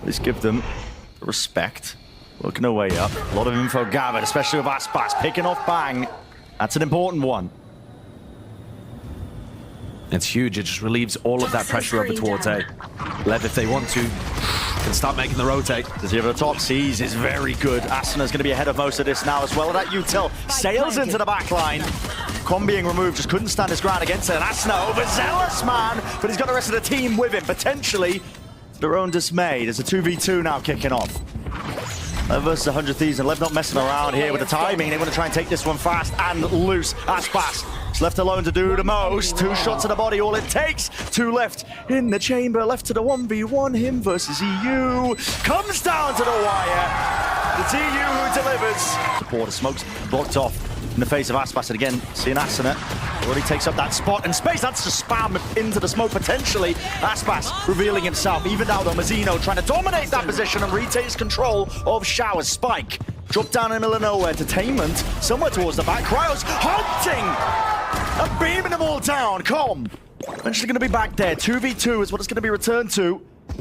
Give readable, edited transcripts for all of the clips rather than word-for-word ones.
Let's give them respect. Working our way up. A lot of info gathered, especially with Aspas picking off Bang. That's an important one. It's huge. It just relieves all of that pressure over towards A. Lev, if they want to, can start making the rotate. Does he have a top? Sees is very good. Asena's going to be ahead of most of this now as well. That util sails into the back line. Com being removed, just couldn't stand his ground against it. And Asena overzealous, man. But he's got the rest of the team with him, potentially to their own dismay. There's a 2v2 now kicking off. Lev versus 100 Thieves, and Lev not messing around here with the timing. They want to try and take this one fast and loose. Aspas is left alone to do the most. 2 shots to the body, all it takes. 2 left in the chamber, left to the 1v1. Him versus EU. Comes down to the wire. It's EU who delivers. Support, smokes blocked off in the face of Aspas, and again, seeing Asena already takes up that spot and space. That's just spam into the smoke potentially. Aspas revealing himself. Even now though, Mazzino trying to dominate that position and retains control of Shower's spike. Drop down in the middle of nowhere. Entertainment somewhere towards the back. Cryos hunting and beaming them all down. Com eventually going to be back there. 2v2 is what it's going to be returned to.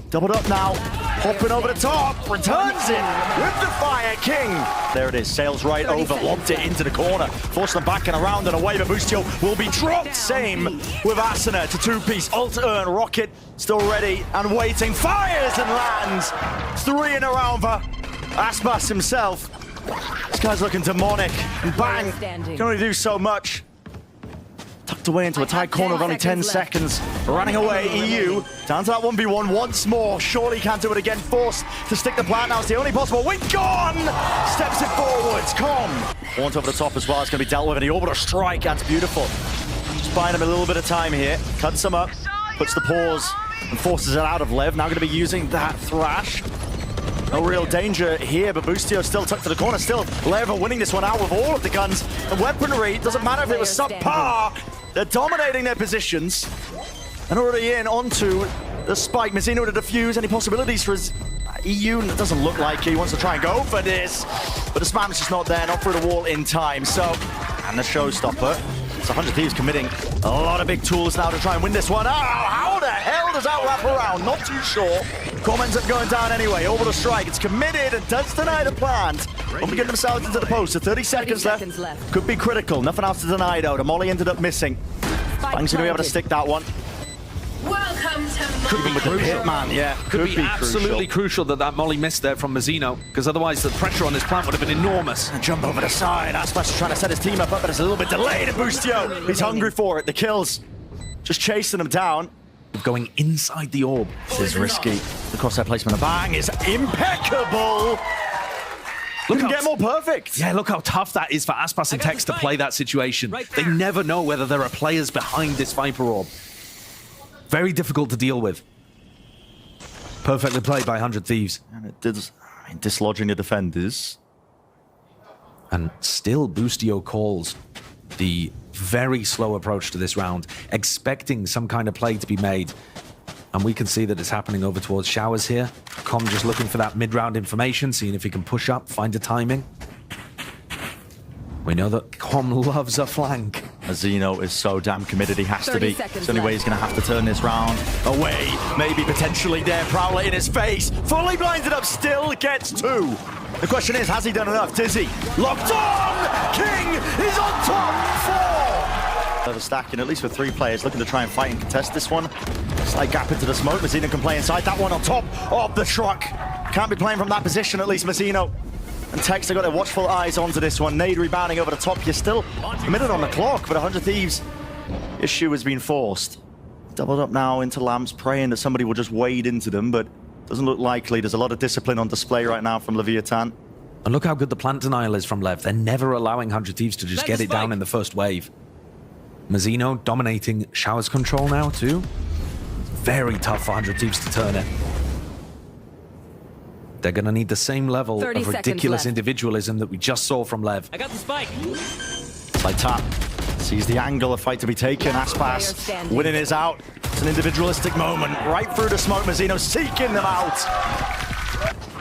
Doubled up now, hopping over the top, returns it with the Fire King. There it is, sails right over, lobbed it into the corner, forced them back and around and away, but Boostio will be dropped. Same with Asena to 2-piece, ult earn, Rocket still ready and waiting, fires and lands. 3 in a round for Aspas himself. This guy's looking demonic, and Bang can only do so much. Tucked away into a tight corner of only 10 seconds. Running away, EU. Down to that 1v1 once more. Surely can't do it again. Forced to stick the plant. Now it's the only possible. Wing gone! Steps it forwards. Com. Wants over the top as well. It's going to be dealt with. And the orbital strike. That's beautiful. Just buying him a little bit of time here. Cuts him up. Puts the pause and forces it out of Lev. Now going to be using that thrash. No real danger here, but Boostio still tucked to the corner. Still, Lev are winning this one out with all of the guns. The weaponry, doesn't matter if it was subpar. They're dominating their positions. And already in onto the spike. Mazzino to defuse. Any possibilities for his EU? It doesn't look like he wants to try and go for this. But the spam's just not there, not through the wall in time. So, and the showstopper. It's 100 Thieves committing a lot of big tools now to try and win this one. Oh, how the hell does that wrap around? Not too sure. Com ends up going down anyway. Over the strike. It's committed and does deny the plant. Won't be getting themselves into the post. So 30 seconds left. Could be critical. Nothing else to deny though. The molly ended up missing. Bang's going to be able to stick that one. Even with the Pitman, yeah. Could be absolutely crucial that that molly missed there from Mazzino, because otherwise the pressure on this plant would have been enormous. And jump over the side. Aspas trying to set his team up, but it's a little bit delayed. And Boostio, he's hungry for it. The kills just chasing him down. Going inside the orb. This is risky. The crosshair placement of Bang is impeccable. Couldn't get more perfect. Yeah, look how tough that is for Aspas and TenZ to play that situation. They never know whether there are players behind this Viper orb. Very difficult to deal with. Perfectly played by 100 Thieves. And it did, I mean, dislodging the defenders. And still Boostio calls the very slow approach to this round, expecting some kind of play to be made. And we can see that it's happening over towards Showers here. Com just looking for that mid-round information, seeing if he can push up, find a timing. We know that Com loves a flank. Mazzino is so damn committed, he has to be. It's the only way he's going to have to turn this round away. Maybe potentially there, Prowler in his face. Fully blinded up, still gets 2. The question is, has he done enough? Dizzy, locked on! King is on top 4! They're stacking, at least with 3 players, looking to try and fight and contest this one. Slight gap into the smoke, Mazzino can play inside. That one on top of the truck. Can't be playing from that position, at least Mazzino. And TenZ have got their watchful eyes onto this one. Nade rebounding over the top. You're still a minute on the clock, but 100 Thieves issue has been forced. Doubled up now into Lambs, praying that somebody will just wade into them, but doesn't look likely. There's a lot of discipline on display right now from Leviatan. And look how good the plant denial is from Lev. They're never allowing 100 Thieves to just get it down in the first wave. Mazzino dominating Shower's control now too. Very tough for 100 Thieves to turn it. They're going to need the same level of ridiculous individualism that we just saw from Lev. I got the spike. Like tap. Sees the angle, a fight to be taken. Aspas winning is out. It's an individualistic moment. Right through the smoke, Mazzino seeking them out.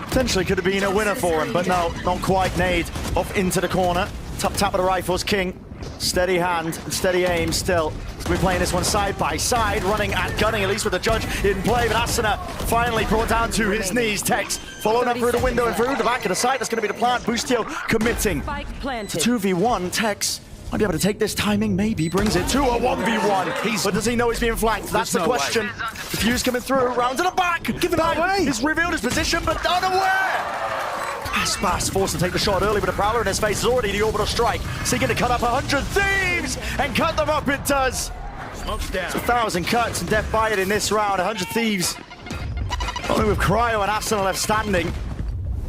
Potentially could have been a winner for him, but no, not quite. Nade off into the corner. Tap of the rifles, King. Steady hand, steady aim still. We're playing this one side by side, running and gunning, at least with the judge in play. But Asuna finally brought down to his knees. TenZ following up through the window and through the back of the site. That's going to be the plant. Boostio committing to 2v1. TenZ might be able to take this timing, maybe brings it to a 1v1. But does he know he's being flanked? That's the question. The fuse coming through, round to the back. Give it away. He's revealed his position, but unaware. Aspas forced to take the shot early, but a prowler in his face is already the orbital strike. Seeking to cut up 100 Thieves, and cut them up it does. It's 1,000 cuts and death by it in this round. 100 Thieves. Only with Cryo and Asuna left standing.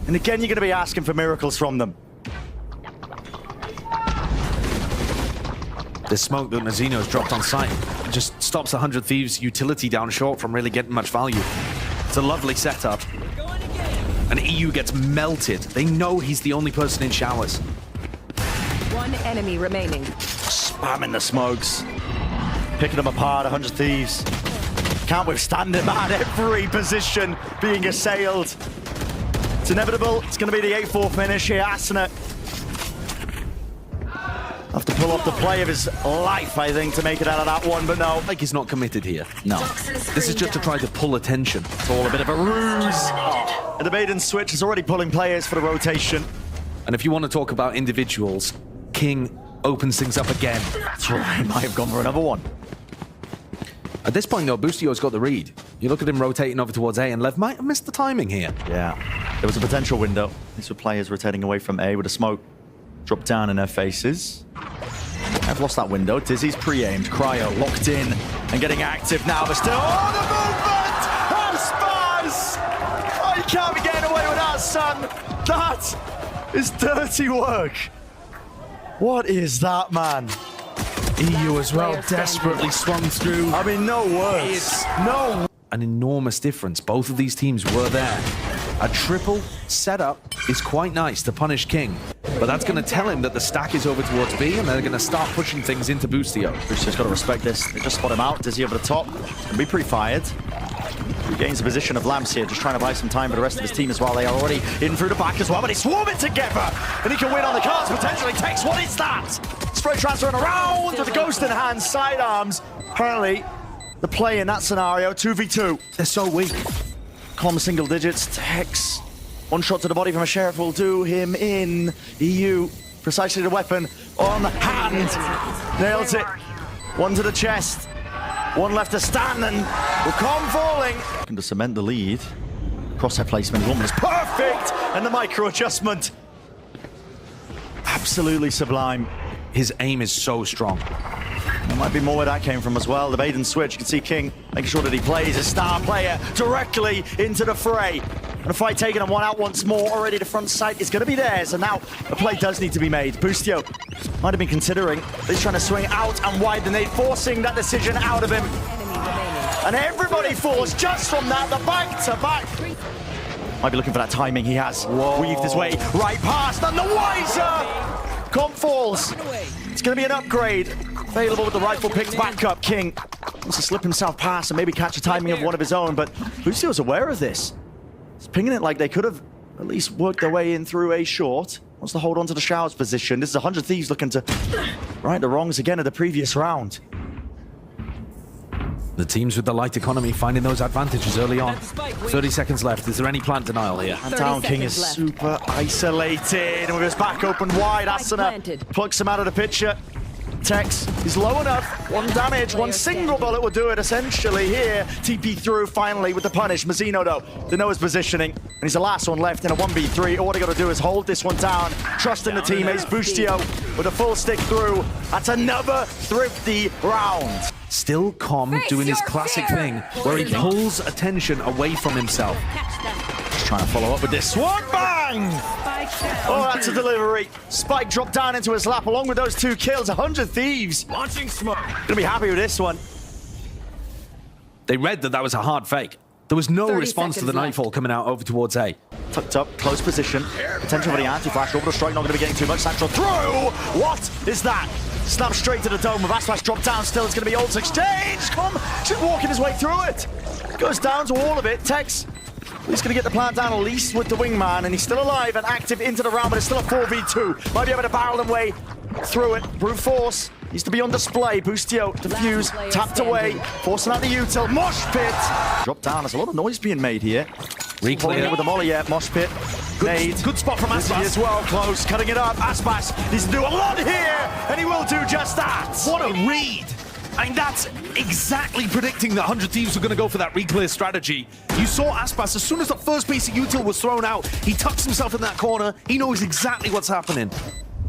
And again, you're going to be asking for miracles from them. The smoke that Mazino's dropped on site just stops 100 Thieves' utility down short from really getting much value. It's a lovely setup. And EU gets melted. They know he's the only person in showers. One enemy remaining. Spamming the smokes. Picking them apart, 100 Thieves. Can't withstand it, man. Every position being assailed. It's inevitable. It's going to be the 8-4 finish here. Asuna have to pull off the play of his life, I think, to make it out of that one, but no. Like he's not committed here. No. This is just to try to pull attention. It's all a bit of a ruse. And the Maiden switch is already pulling players for the rotation. And if you want to talk about individuals, King opens things up again. That's right, might have gone for another one. At this point, though, Boostio's got the read. You look at him rotating over towards A, and Lev might have missed the timing here. Yeah, there was a potential window. These were players rotating away from A with a smoke drop down in their faces. I've lost that window. Dizzy's pre-aimed. Cryo locked in and getting active now, but still... Oh, the movement! Spaz! Oh, you can't be getting away with that, son! That is dirty work. What is that, man? EU as well, desperately swung through. I mean, no words. No. An enormous difference. Both of these teams were there. A triple setup is quite nice to punish King, but that's going to tell him that the stack is over towards B, and they're going to start pushing things into Boostio. Boostio's got to respect this. They just spot him out. Dizzy over the top. Can be pre-fired. Regains the position of Lamps here, just trying to buy some time for the rest of his team as well. They are already in through the back as well, but they swarm it together, and he can win on the cards potentially. TenZ, what is that? Spray transferring around with the ghost in hand, sidearms. Apparently, the play in that scenario, 2v2. They're so weak. Calm single digits. TenZ. One shot to the body from a sheriff will do him in. EU, precisely the weapon on hand. Nails it. One to the chest. One left to stand, and will come falling. Looking to cement the lead. Crosshair placement is almost perfect, and the micro adjustment. Absolutely sublime. His aim is so strong. There might be more where that came from as well. The Maiden switch, you can see King making sure that he plays a star player directly into the fray. And a fight taken and one out once more. Already the front sight is going to be theirs. And now a play does need to be made. Boostio might have been considering. He's trying to swing out and wide the nade, forcing that decision out of him. And everybody falls just from that. The back-to-back. Might be looking for that timing. He has weaved his way right past. None the wiser. Comp falls. It's going to be an upgrade. Available with the rifle picked back up. King wants to slip himself past and maybe catch a timing of one of his own, but Boostio's aware of this. He's pinging it like they could have at least worked their way in through A short. Wants to hold on to the showers position. This is 100 Thieves looking to right the wrongs again of the previous round. The teams with the light economy finding those advantages early on. 30 seconds left. Is there any plant denial here? And Town King is super isolated. And with his back open wide, Asuna plucks him out of the picture. TenZ is low enough. One damage, one single bullet will do it essentially here. TP through finally with the punish. Mazino though, they know his positioning. And he's the last one left in a 1v3. All they got to do is hold this one down. Trust in the teammates. Boostio with a full stick through. That's another thrifty round. Still calm, doing his classic thing where he pulls attention away from himself. Just trying to follow up with this one. Bang! Oh, that's a delivery. Spike dropped down into his lap along with those 2 kills. 100 Thieves. Launching smoke. Gonna be happy with this one. They read that was a hard fake. There was no response to the Nightfall coming out over towards A. Tucked up, close position. Potential for the anti-flash. Over the strike, not going to be getting too much. Central through. What is that? Snap straight to the dome with Asplash dropped down. Still, it's going to be ults exchange. Come, just walking his way through it. Goes down to all of it. TenZ, he's going to get the plant down at least with the wingman, and he's still alive and active into the round, but it's still a 4v2. Might be able to barrel them way through it. Brute force. Needs to be on display. Boostio, defuse, tapped away, forcing out the util. Mosh pit! Drop down. There's a lot of noise being made here. Reclear with the molly, yeah. Mosh pit. Good spot from Aspas. as well, close, cutting it up. Aspas needs to do a lot here, and he will do just that. What a read! I mean, that's exactly predicting that 100 Thieves were going to go for that reclear strategy. You saw Aspas, as soon as the first basic util was thrown out, he tucks himself in that corner. He knows exactly what's happening.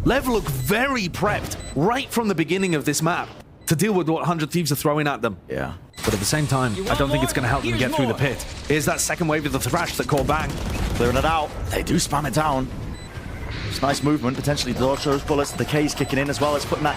Lev look very prepped right from the beginning of this map to deal with what 100 Thieves are throwing at them. Yeah. But at the same time, I don't think it's going to help them get through the pit. Here's that second wave of the thrash that called bang. Clearing it out. They do spam it down. It's nice movement, potentially dodge those bullets. The K's kicking in as well as putting that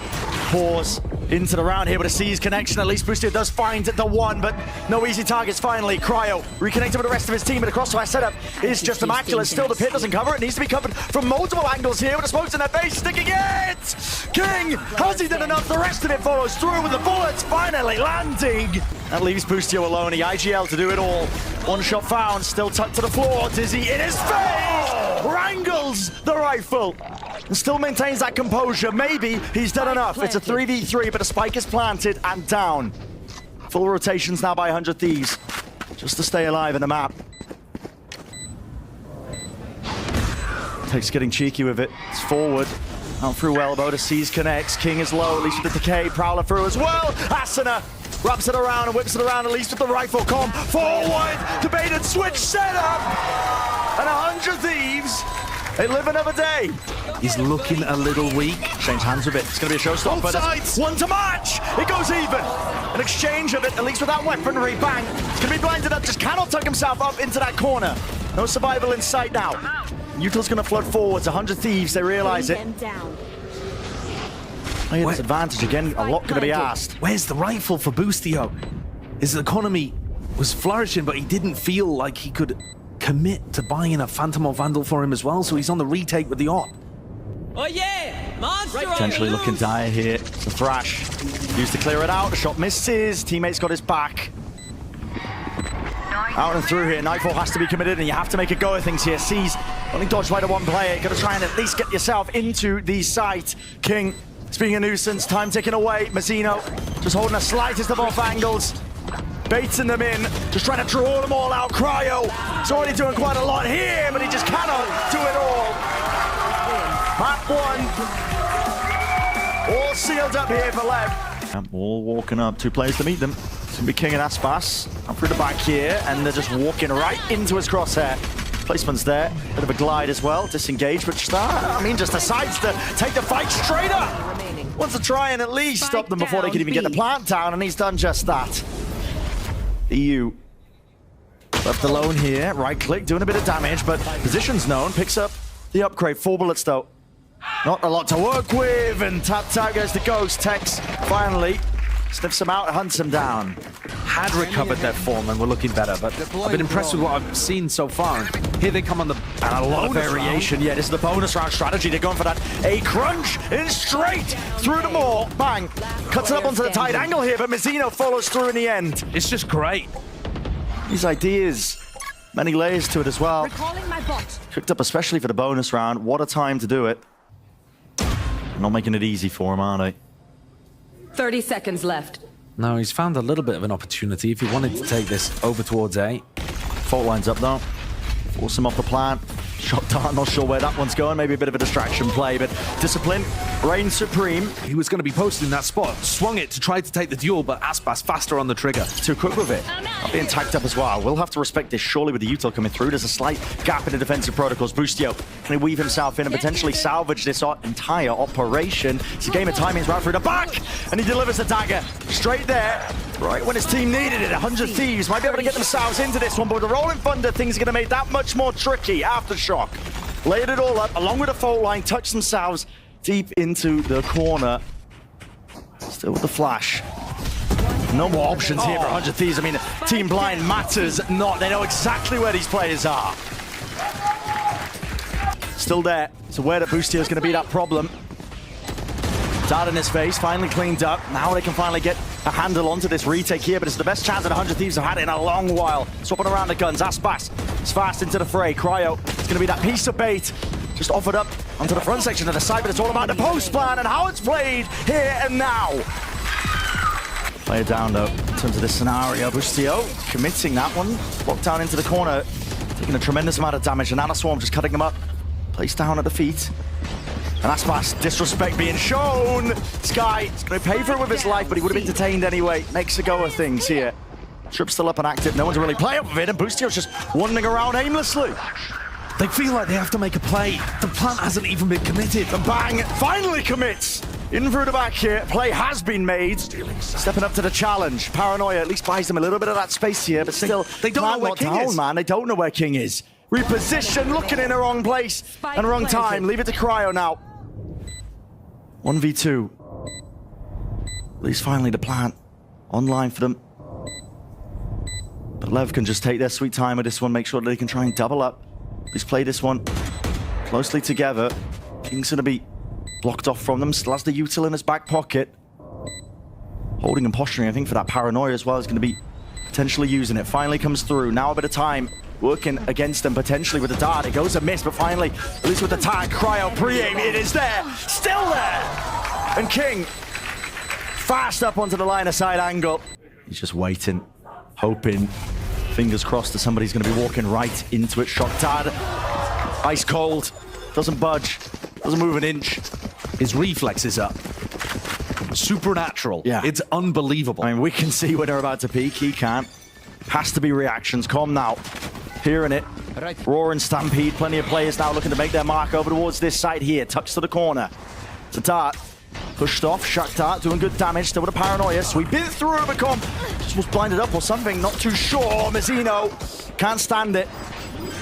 pause into the round here with a C's connection. At least Boostio does find the one, but no easy targets finally. Cryo reconnected with the rest of his team, but the crossfire setup is just immaculate. Still, the pit doesn't cover. It needs to be covered from multiple angles here with the smokes in their face, sticking it! King! Has he done enough? The rest of it follows through with the bullets finally landing. That leaves Boostio alone. The IGL to do it all. One shot found, still tucked to the floor. Dizzy in his face! Wrangles the rifle and still maintains that composure. Maybe he's done enough. It's a 3v3, but a spike is planted and down. Full rotations now by 100 Thieves, just to stay alive in the map. Takes getting cheeky with it. It's forward. Out through elbow to C's connects. King is low, at least with the decay. Prowler through as well. Asuna wraps it around and whips it around, at least with the rifle comp. Forward, debated switch setup. And 100 Thieves, they live another day. He's looking a little weak. Change hands with it. It's going to be a showstopper. Both sides. One to match. It goes even. An exchange of it, at least with that weaponry. Bang. It's going to be blinded up. Just cannot tuck himself up into that corner. No survival in sight now. Util's going to flood forwards. 100 Thieves, they realize it. Oh, yeah, this advantage again. A lot going to be asked. Where's the rifle for Boostio? His economy was flourishing, but he didn't feel like he could commit to buying a Phantom or Vandal for him as well, so he's on the retake with the AWP. Oh yeah! Monster! Potentially looking dire here. It's a thrash. Used to clear it out. The shot misses. Teammate's got his back. Out and through here. Nightfall has to be committed, and you have to make a go of things here. C's only dodged by the one player. Got to try and at least get yourself into the site. King, being a nuisance. Time ticking away. Mazzino just holding the slightest of off angles. Baiting them in, just trying to draw them all out. Cryo, he's already doing quite a lot here, but he just cannot do it all. Map one, all sealed up here for Lev. All walking up, two players to meet them. It's going to be King and Aspas up through the back here, and they're just walking right into his crosshair. Placement's there, bit of a glide as well, disengage, but just decides to take the fight straight up. Wants to try and at least stop them before they can even get the plant down, and he's done just that. EU left alone here, right click, doing a bit of damage, but position's known, picks up the upgrade, 4 bullets though. Not a lot to work with, and tap goes the Ghost. Tex finally sniffs him out, hunts him down. Had recovered their form and were looking better, but I've been impressed with what I've seen so far. Here they come on the and a lot of variation. Round. Yeah, this is the bonus round strategy. They're going for that A crunch in straight through the mall. Bang, cuts it up onto the tight angle here, but Mazzino follows through in the end. It's just great. These ideas, many layers to it as well. Cooked up especially for the bonus round. What a time to do it. Not making it easy for him, are they? 30 seconds left. No, he's found a little bit of an opportunity if he wanted to take this over towards A. Fault lines up though. Force him off the plant. Shot dart, not sure where that one's going. Maybe a bit of a distraction play, but discipline reigns supreme. He was going to be posted in that spot. Swung it to try to take the duel, but Aspas faster on the trigger. Too quick with it. Not being tagged up as well. We'll have to respect this surely with the util coming through. There's a slight gap in the defensive protocols. Boostio, can he weave himself in and potentially salvage this entire operation? It's a game of timings right through the back, and he delivers the dagger straight there. Right when his team needed it. 100 Thieves might be able to get themselves into this one, but with the Rolling Thunder, things are going to make that much more tricky. Aftershock laid it all up, along with the fault line, touched themselves deep into the corner. Still with the flash. No more options here for 100 Thieves. I mean, Team Blind matters not. They know exactly where these players are. Still there. It's aware that Boostio is going to be that problem. Dart in his face, finally cleaned up. Now they can finally get a handle onto this retake here, but it's the best chance that 100 Thieves have had in a long while. Swapping around the guns. Aspas is fast into the fray. Cryo, it's going to be that piece of bait. Just offered up onto the front section of the side, but it's all about the post plan and how it's played here and now. Play it down though, in terms of this scenario. Bustio committing that one, locked down into the corner, taking a tremendous amount of damage, and Nana Swarm just cutting him up. Placed down at the feet. And Aspas, disrespect being shown. Sky is going to pay for it with his life, but he would have been detained anyway. Makes a go of things here. Trip's still up and active. No one's really playing up with it, and Bustio's just wandering around aimlessly. They feel like they have to make a play. The plant hasn't even been committed. The bang finally commits. In through the back here. Play has been made. Stepping up to the challenge. Paranoia at least buys them a little bit of that space here, but still, they don't know where King is. Man. They don't know where King is. Reposition, looking in the wrong place and wrong time. Leave it to Cryo now. 1v2. At least finally the plant online for them. But Lev can just take their sweet time with this one, make sure that they can try and double up. Let's play this one closely together. King's gonna be blocked off from them. Still has the util in his back pocket. Holding and posturing, I think, for that paranoia as well. Is gonna be potentially using it. Finally comes through. Now a bit of time working against them potentially with the dart. It goes a miss, but finally, at least with the tag, Cryo pre-aim, it is there, still there. And King, fast up onto the line of sight angle. He's just waiting, hoping, fingers crossed that somebody's going to be walking right into it. Shock dart, ice cold, doesn't budge, doesn't move an inch. His reflexes are supernatural. Yeah. It's unbelievable. I mean, we can see when they're about to peak. He can't. Has to be reactions. Calm now. Hearing it. Roar and Stampede. Plenty of players now looking to make their mark over towards this side here. Tucks to the corner. It's a dart. Pushed off. Shock dart doing good damage. Still with a paranoia. Sweeping through Rubicon. Just was blinded up or something. Not too sure. Mazzino can't stand it.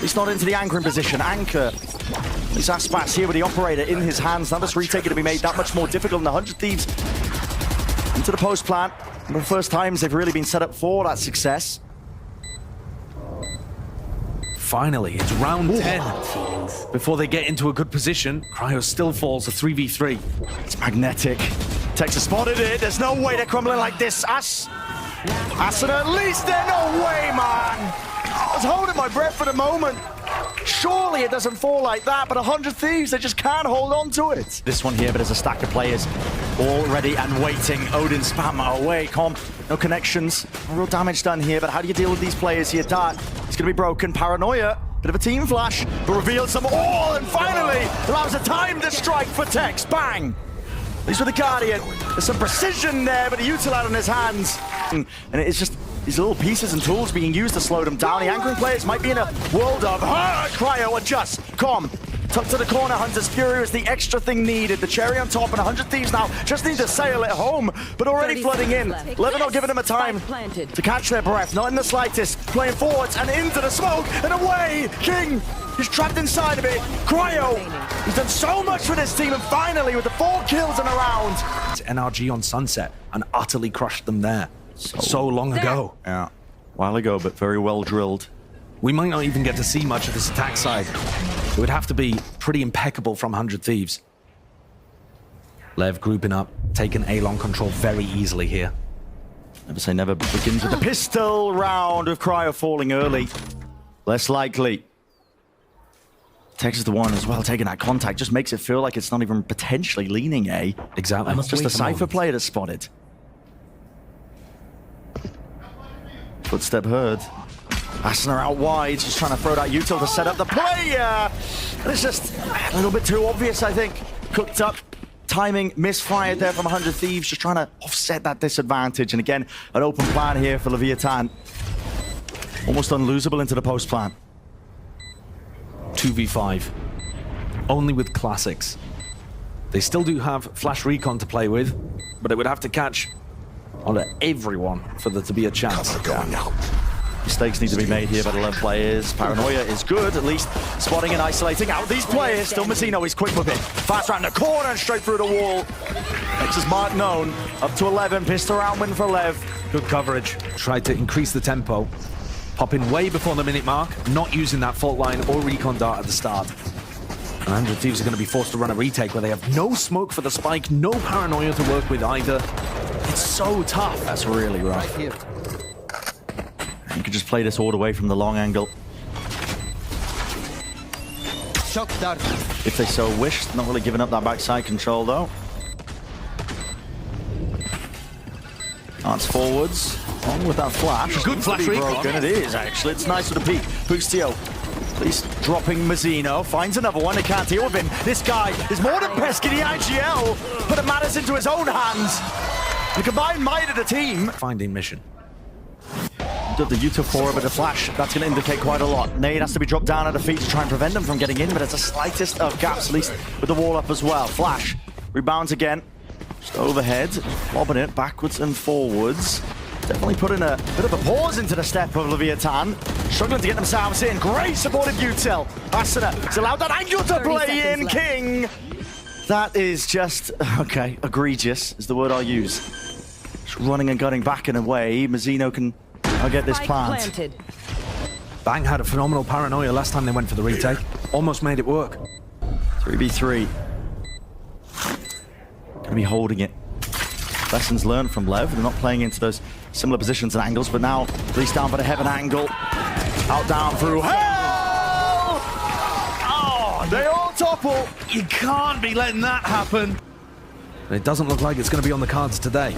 He's not into the anchoring position. Anchor. He's Aspas here with the operator in his hands. Now this retake going to be made that much more difficult than the 100 Thieves. Into the post plant. One of the first times they've really been set up for that success. Finally, it's round 10. Before they get into a good position, Cryo still falls a 3v3. It's magnetic. Texas spotted it. There's no way they're crumbling like this. Asuna, at least they're no way, man. I was holding my breath for the moment. Surely it doesn't fall like that, but 100 Thieves, they just can't hold on to it. This one here, but there's a stack of players all ready and waiting. Odin spam away. Comp, no connections. No real damage done here, but how do you deal with these players here? Dart, it's going to be broken. Paranoia, bit of a team flash, but reveals them all, and finally allows a time to strike for Tex. Bang! He's with the Guardian. There's some precision there, but the util out in his hands. And it's just these little pieces and tools being used to slow them down. The anchoring players might be in a world of Cryo adjust. Com, tucked to the corner. Hunter's Fury is the extra thing needed. The cherry on top, and 100 Thieves now just need to sail it home, but already flooding in. Levin not giving them a time to catch their breath. Not in the slightest. Playing forwards and into the smoke and away. King is trapped inside of it. Cryo, he's done so much for this team, and finally with the 4 kills in a round. It's NRG on Sunset and utterly crushed them there. So long ago. Yeah, a while ago, but very well drilled. We might not even get to see much of this attack side. It would have to be pretty impeccable from 100 Thieves. Lev grouping up, taking A-long control very easily here. Never say never begins with the pistol round of Cryo falling early. Less likely. Tex is the one as well, taking that contact. Just makes it feel like it's not even potentially leaning A. Exactly. It's just a Cypher player that's spotted. Footstep heard. Asner out wide, just trying to throw that util to set up the play. And it's just a little bit too obvious, I think. Cooked up, timing misfired there from 100 Thieves, just trying to offset that disadvantage. And again, an open plan here for Leviatan. Almost unlosable into the post plan. 2v5. Only with classics. They still do have Flash Recon to play with, but it would have to catch onto everyone for there to be a chance. Mistakes need to be made here by the left players. Paranoia is good, at least spotting and isolating out these players. Still Mazzino is quick with it. Fast round the corner and straight through the wall. Makes his mark known. Up to 11. Pissed around win for Lev. Good coverage. Tried to increase the tempo. Popping way before the minute mark. Not using that fault line or recon dart at the start. And 100 Thieves are going to be forced to run a retake where they have no smoke for the spike, no paranoia to work with either. It's so tough. That's really rough. Here. You could just play this all the way from the long angle. Shock dart. if they so wish. Not really giving up that backside control, though. Dance forwards. On with that flash. Good flash recon. Broken. It is, actually. It's nice with the peak. Boostio. At least dropping Mazzino. Finds another one. They can't deal with him. This guy is more than pesky. The IGL put matters into his own hands. The combined might of the team. Finding mission. The Utah 4 with a flash. That's going to indicate quite a lot. Nade has to be dropped down at the feet to try and prevent them from getting in, but it's the slightest of gaps, at least with the wall up as well. Flash. Rebounds again. Just overhead. Lobbing it backwards and forwards. Definitely putting a bit of a pause into the step of Leviatan. Struggling to get themselves in. Great supportive util. Asuna has allowed that angle to play in. left. King. That is just, okay, egregious is the word I'll use. Just running and gunning back and away. Mazzino can get this plant. Planted. Bang had a phenomenal paranoia last time they went for the retake. Almost made it work. 3v3. Gonna be holding it. Lessons learned from Lev. They're not playing into those similar positions and angles, but now released down by the heaven angle. Out, down, through. Hell! Oh, they all topple. You can't be letting that happen. It doesn't look like it's going to be on the cards today.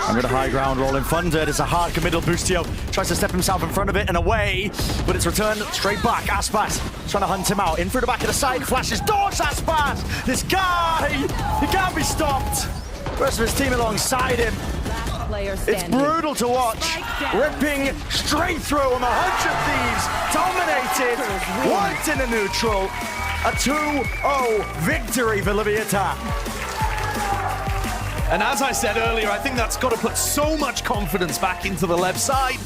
Under the high ground, rolling funded. It's a hard committal. Boostio tries to step himself in front of it and away, but it's returned straight back. Aspas trying to hunt him out. In through the back of the side, flashes doors. Aspas! This guy, he can't be stopped. The rest of his team alongside him. Player It's standing. brutal to watch. Ripping straight through on the 100 Thieves. Dominated. Wiped in the neutral. A 2-0 victory for Leviatan. And as I said earlier, I think that's got to put so much confidence back into the left side.